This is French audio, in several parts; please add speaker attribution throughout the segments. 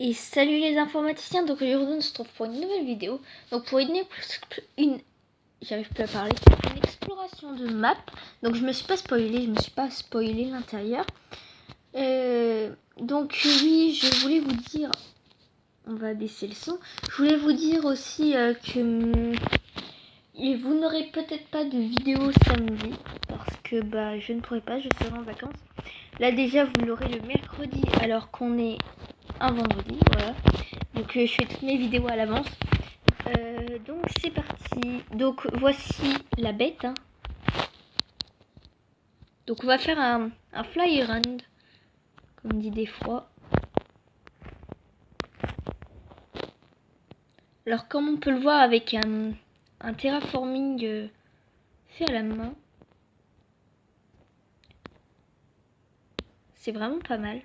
Speaker 1: Et salut les informaticiens, donc aujourd'hui on se retrouve pour une nouvelle vidéo. Donc pour j'arrive plus à parler, une exploration de map. Donc je me suis pas spoilé l'intérieur. Donc oui, je voulais vous dire, on va baisser le son. Je voulais vous dire aussi que vous n'aurez peut-être pas de vidéo samedi parce que je ne pourrai pas, je serai en vacances. Là déjà vous l'aurez le mercredi alors qu'on est un vendredi, voilà. Donc je fais toutes mes vidéos à l'avance. Donc c'est parti. Donc voici la bête. Donc on va faire un fly around, comme on dit des fois. Alors comme on peut le voir avec un terraforming fait à la main, c'est vraiment pas mal.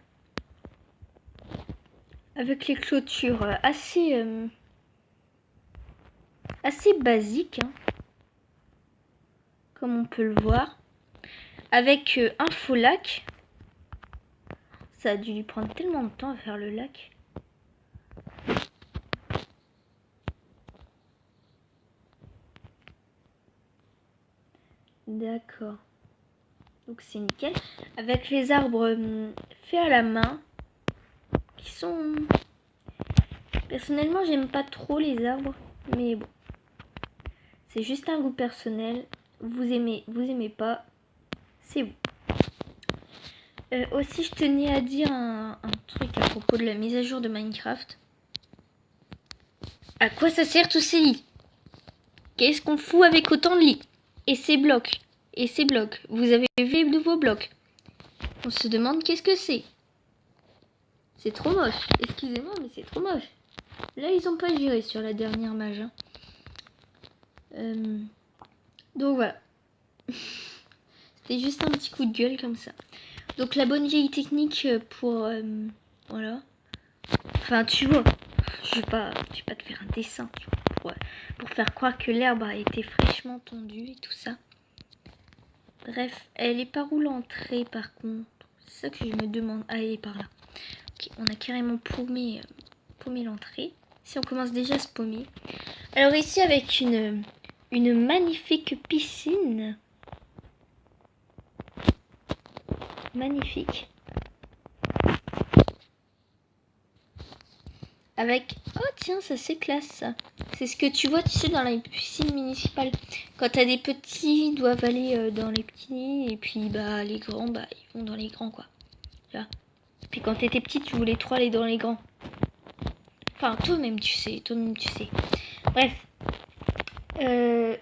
Speaker 1: Avec les clôtures assez basiques, comme on peut le voir. Avec un faux lac. Ça a dû lui prendre tellement de temps à faire le lac. D'accord. Donc c'est nickel. Avec les arbres faits à la main. Qui sont... Personnellement, j'aime pas trop les arbres. Mais bon. C'est juste un goût personnel. Vous aimez pas. C'est vous. Aussi, je tenais à dire un truc à propos de la mise à jour de Minecraft. À quoi ça sert tous ces lits? Qu'est-ce qu'on fout avec autant de lits? Et ces blocs? Et ces blocs? Vous avez vu les nouveaux blocs? On se demande qu'est-ce que c'est? C'est trop moche. Excusez-moi, mais c'est trop moche. Là, ils ont pas géré sur la dernière mage. Donc voilà. C'était juste un petit coup de gueule comme ça. Donc la bonne vieille technique pour... voilà. Enfin, tu vois. Je vais pas te faire un dessin, tu vois, pour faire croire que l'herbe a été fraîchement tondue et tout ça. Bref, elle est par où l'entrée par contre? C'est ça que je me demande. Ah, elle est par là. Ok, on a carrément paumé l'entrée. Si on commence déjà à se paumer. Alors ici avec une magnifique piscine. Magnifique. Avec... Oh tiens, ça c'est classe ça. C'est ce que tu vois, tu sais, dans les piscines municipales. Quand t'as des petits, ils doivent aller dans les petits. Et puis les grands, ils vont dans les grands quoi. Là. Puis quand t'étais petit, tu voulais trop aller dans les grands. Enfin, toi-même tu sais. Bref.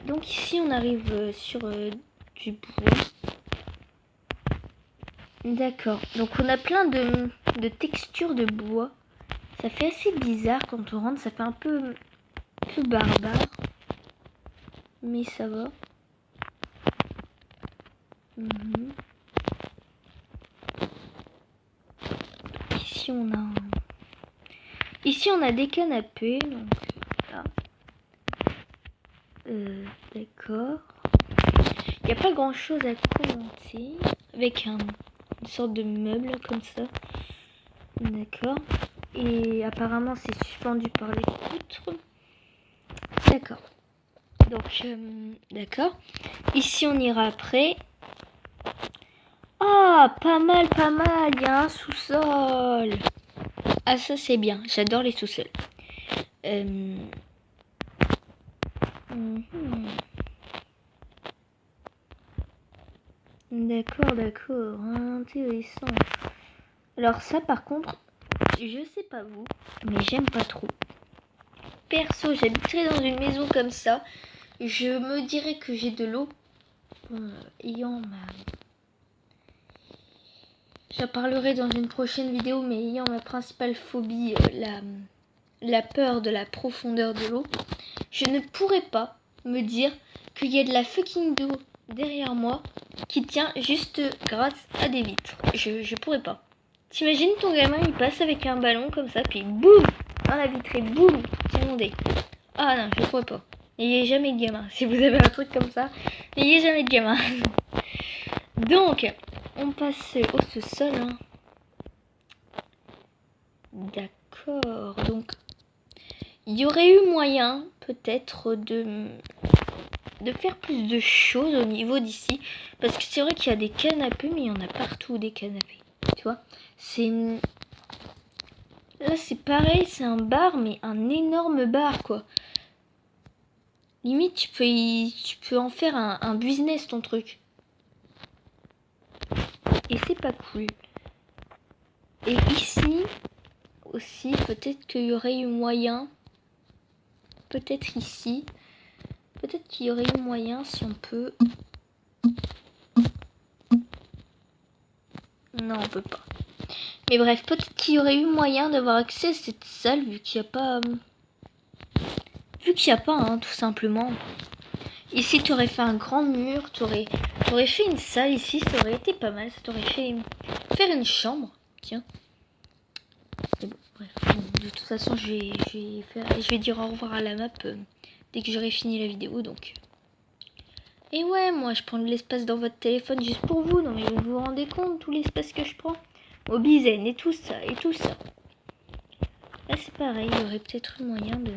Speaker 1: Donc ici, on arrive sur du bois. D'accord. Donc on a plein de textures de bois. Ça fait assez bizarre quand on rentre. Ça fait un peu barbare. Mais ça va. Ici on a des canapés. Donc là. D'accord. Il n'y a pas grand chose à commenter. Avec une sorte de meuble comme ça. D'accord. Et apparemment c'est suspendu par les poutres. D'accord. Donc, d'accord. Ici on ira après. Ah, pas mal. Il y a un sous-sol. Ah, ça c'est bien. J'adore les sous-sols. D'accord. Intéressant. Alors ça par contre, je sais pas vous, mais j'aime pas trop. Perso, j'habiterais dans une maison comme ça. Je me dirais que j'ai de l'eau. J'en parlerai dans une prochaine vidéo, mais ayant ma principale phobie, la peur de la profondeur de l'eau, je ne pourrais pas me dire qu'il y a de la fucking eau derrière moi qui tient juste grâce à des vitres. Je pourrais pas. T'imagines ton gamin, il passe avec un ballon comme ça, puis boum dans la vitre et boum, c'est inondé. Ah non, je pourrais pas. N'ayez jamais de gamin. Si vous avez un truc comme ça, n'ayez jamais de gamin. Donc, on passe au sous-sol. D'accord. D'accord. Donc, il y aurait eu moyen, peut-être, de faire plus de choses au niveau d'ici. Parce que c'est vrai qu'il y a des canapés, mais il y en a partout des canapés. Tu vois, là, c'est pareil, c'est un bar, mais un énorme bar, quoi. Limite, tu peux en faire un business, ton truc. Et c'est pas cool. Et ici, aussi, peut-être qu'il y aurait eu moyen. Peut-être ici. Peut-être qu'il y aurait eu moyen, si on peut... Non, on peut pas. Mais bref, peut-être qu'il y aurait eu moyen d'avoir accès à cette salle, vu qu'il n'y a pas... hein, tout simplement. Ici, tu aurais fait un grand mur, tu aurais fait une salle ici, ça aurait été pas mal. Ça t'aurait fait faire une chambre, tiens. Mais bon, bref. De toute façon, je vais dire au revoir à la map dès que j'aurai fini la vidéo, donc... Et ouais, moi, je prends de l'espace dans votre téléphone juste pour vous. Non, mais vous vous rendez compte, tout l'espace que je prends? Mobizen et tout ça, et tout ça. Là, c'est pareil, il y aurait peut-être eu moyen de...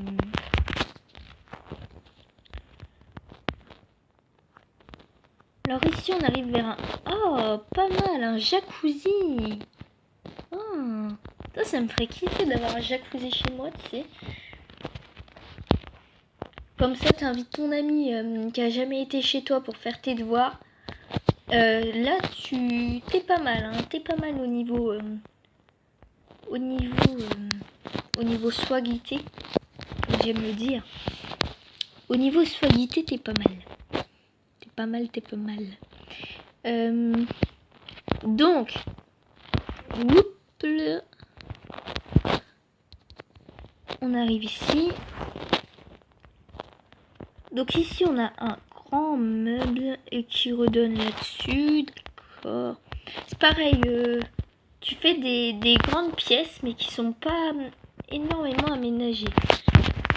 Speaker 1: Alors ici, on arrive vers un... Oh, pas mal, un jacuzzi. Oh, ça me ferait kiffer d'avoir un jacuzzi chez moi, tu sais. Comme ça, t'invites ton ami qui a jamais été chez toi pour faire tes devoirs. Là, t'es pas mal, hein. T'es pas mal au niveau... au niveau swagité, comme j'aime le dire. Au niveau swagité, t'es pas mal. T'es pas mal. Donc, on arrive ici. Donc ici, on a un grand meuble et qui redonne là-dessus. D'accord. C'est pareil, tu fais des grandes pièces, mais qui sont pas énormément aménagées.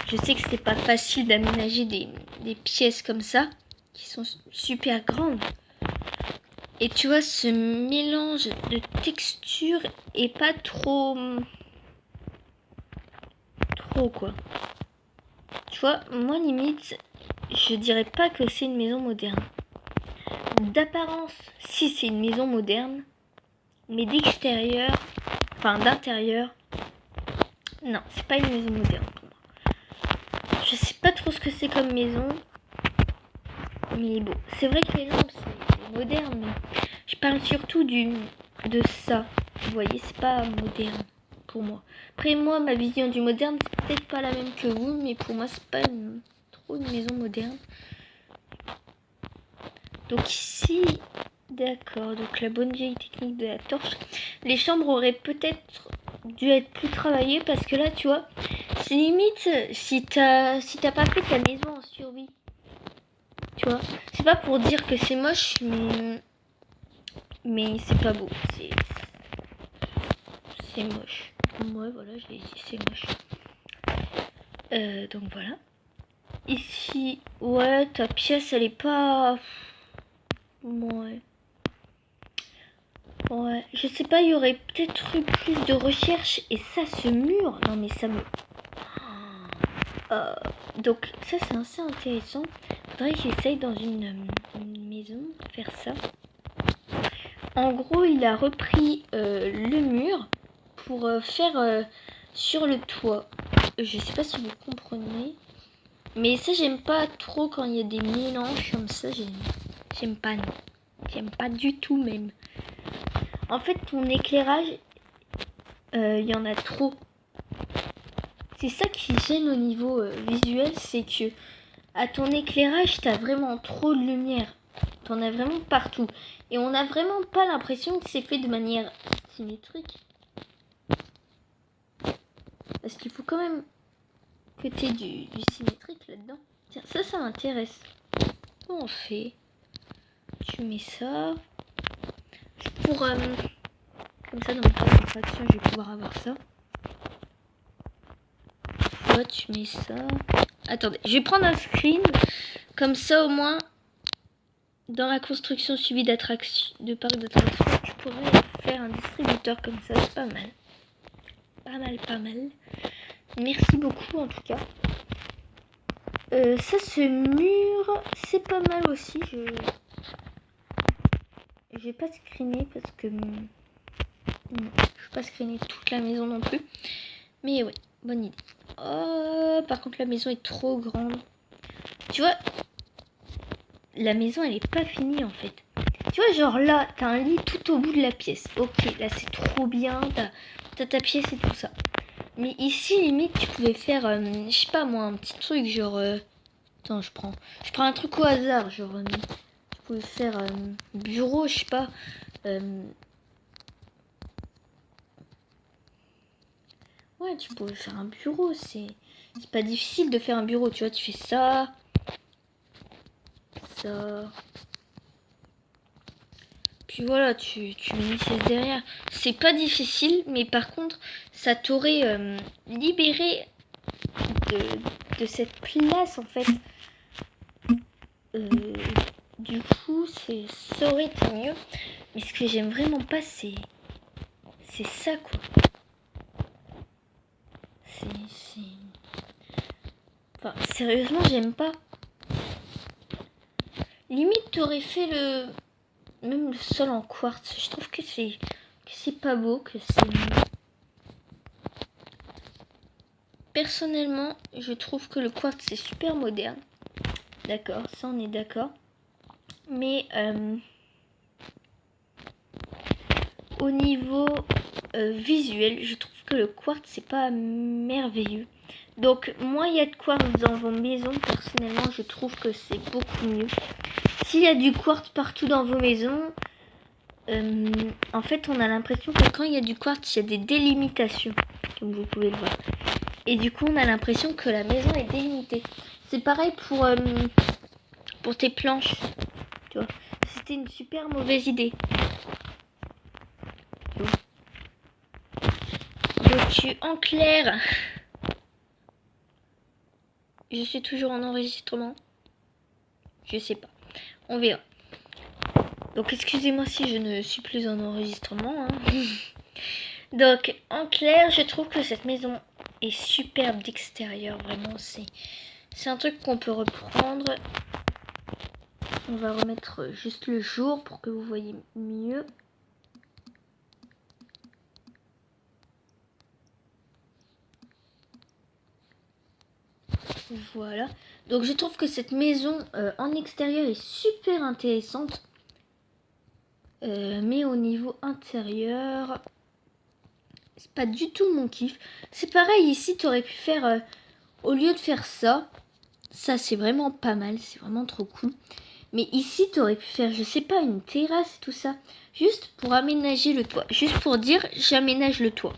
Speaker 1: Je sais que c'est pas facile d'aménager des pièces comme ça, qui sont super grandes. Et tu vois, ce mélange de textures est pas trop quoi. Tu vois, moi limite, je dirais pas que c'est une maison moderne. D'apparence, si c'est une maison moderne, mais d'extérieur, enfin d'intérieur, non, c'est pas une maison moderne pour moi. Je sais pas trop ce que c'est comme maison, mais bon, c'est vrai que les lampes c'est moderne, mais je parle surtout de ça. Vous voyez, c'est pas moderne pour moi. Après moi, ma vision du moderne, c'est peut-être pas la même que vous, mais pour moi, c'est pas trop une maison moderne. Donc ici, d'accord, donc la bonne vieille technique de la torche. Les chambres auraient peut-être dû être plus travaillées parce que là, tu vois, c'est limite si t'as pas fait ta maison en survie. Tu vois, c'est pas pour dire que c'est moche, mais c'est pas beau. C'est moche. Ouais, voilà, je l'ai dit, c'est moche. Donc voilà. Ici, ouais, ta pièce, elle est pas... Ouais. Ouais, je sais pas, il y aurait peut-être eu plus de recherche. Et ça, ce mur, non mais ça me... donc ça, c'est assez intéressant. Faudrait que j'essaye dans une maison faire ça. En gros, il a repris le mur pour faire sur le toit. Je sais pas si vous comprenez. Mais ça, j'aime pas trop quand il y a des mélanges comme ça. J'aime pas, non. J'aime pas du tout même. En fait, ton éclairage, il y en a trop. C'est ça qui gêne au niveau visuel, c'est que à ton éclairage, t'as vraiment trop de lumière. T'en as vraiment partout. Et on n'a vraiment pas l'impression que c'est fait de manière symétrique. Parce qu'il faut quand même que t'aies du symétrique là-dedans. Tiens, ça m'intéresse. Comment on fait? Tu mets ça. C'est pour... comme ça, dans le cas d'effraction, je vais pouvoir avoir ça. Toi, tu mets ça. Attendez, je vais prendre un screen. Comme ça, au moins, dans la construction suivie de parc d'attractions, je pourrais faire un distributeur comme ça. C'est pas mal. pas mal. Merci beaucoup en tout cas. Ça, ce mur, c'est pas mal aussi. Je vais pas screener parce que... Non, je vais pas screener toute la maison non plus. Mais ouais, bonne idée. Oh, par contre, la maison est trop grande. Tu vois, la maison, elle est pas finie en fait. Tu vois, genre là, t'as un lit tout au bout de la pièce. Ok, là, c'est trop bien. T'as ta pièce et tout ça. Mais ici, limite, tu pouvais faire, je sais pas moi, un petit truc genre... Attends, je prends un truc au hasard, genre... tu pouvais faire bureau, je sais pas. Ouais, tu pouvais faire un bureau, c'est pas difficile de faire un bureau, tu vois, tu fais ça. Ça. Puis voilà, tu mets une chaise derrière. C'est pas difficile, mais par contre, ça t'aurait libéré de cette place en fait. Du coup, ça aurait été mieux. Mais ce que j'aime vraiment pas, c'est ça quoi. C'est... Enfin, sérieusement, j'aime pas. Limite, t'aurais fait même le sol en quartz. Je trouve que c'est pas beau, que c'est... Personnellement, je trouve que le quartz c'est super moderne. D'accord, ça on est d'accord. Mais au niveau visuel, je trouve que le quartz c'est pas merveilleux. Donc moins il y a de quartz dans vos maisons, personnellement je trouve que c'est beaucoup mieux. S'il y a du quartz partout dans vos maisons, en fait on a l'impression que quand il y a du quartz, il y a des délimitations, comme vous pouvez le voir. Et du coup on a l'impression que la maison est délimitée. C'est pareil pour tes planches, tu vois. C'était une super mauvaise idée. Donc en clair, je suis toujours en enregistrement. Je sais pas. On verra. Donc excusez-moi si je ne suis plus en enregistrement. Hein. Donc en clair, je trouve que cette maison est superbe d'extérieur. Vraiment, c'est un truc qu'on peut reprendre. On va remettre juste le jour pour que vous voyez mieux. Voilà. Donc je trouve que cette maison en extérieur est super intéressante. Mais au niveau intérieur, c'est pas du tout mon kiff. C'est pareil ici, tu aurais pu faire, au lieu de faire ça c'est vraiment pas mal, c'est vraiment trop cool. Mais ici, tu aurais pu faire, je sais pas, une terrasse et tout ça. Juste pour aménager le toit. Juste pour dire, j'aménage le toit.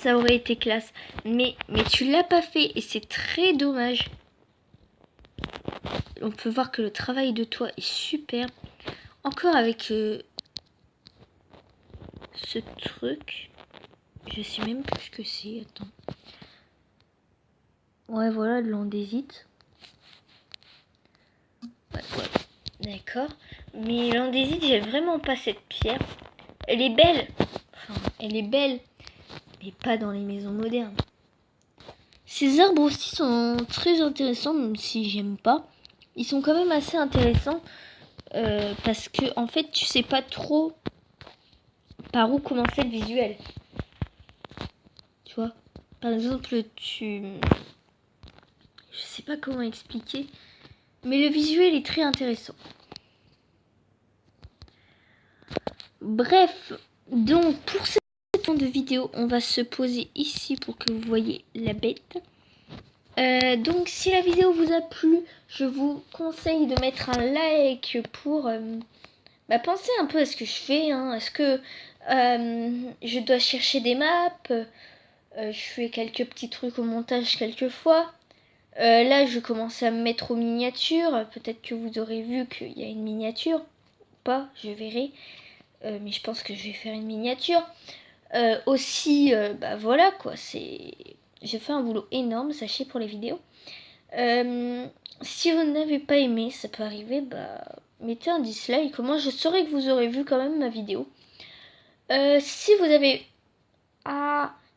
Speaker 1: Ça aurait été classe. Mais tu l'as pas fait et c'est très dommage. On peut voir que le travail de toit est super. Encore avec ce truc. Je sais même plus ce que c'est. Attends. Ouais, voilà, de l'andésite. Ouais. D'accord. Mais l'andésite, j'aime vraiment pas cette pierre. Elle est belle. Enfin, elle est belle. Mais pas dans les maisons modernes. Ces arbres aussi sont très intéressants, même si j'aime pas. Ils sont quand même assez intéressants. Parce que, en fait, tu sais pas trop par où commencer le visuel. Tu vois, par exemple, je sais pas comment expliquer, mais le visuel est très intéressant. Bref, donc pour cette de vidéo, on va se poser ici pour que vous voyez la bête. Donc si la vidéo vous a plu, je vous conseille de mettre un like pour penser un peu à ce que je fais. Hein. Est-ce que je dois chercher des maps? Je fais quelques petits trucs au montage quelquefois. Là, je commence à me mettre aux miniatures. Peut-être que vous aurez vu qu'il y a une miniature. Ou pas, je verrai. Mais je pense que je vais faire une miniature. Aussi, voilà quoi. J'ai fait un boulot énorme, sachez, pour les vidéos. Si vous n'avez pas aimé, ça peut arriver, mettez un dislike. Moi, je saurais que vous aurez vu quand même ma vidéo. Si vous avez...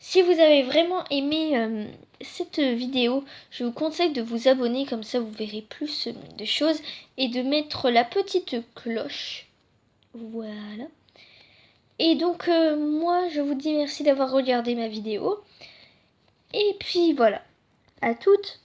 Speaker 1: Si vous avez vraiment aimé cette vidéo, je vous conseille de vous abonner, comme ça vous verrez plus de choses, et de mettre la petite cloche. Voilà. Et donc moi je vous dis merci d'avoir regardé ma vidéo. Et puis voilà. À toutes.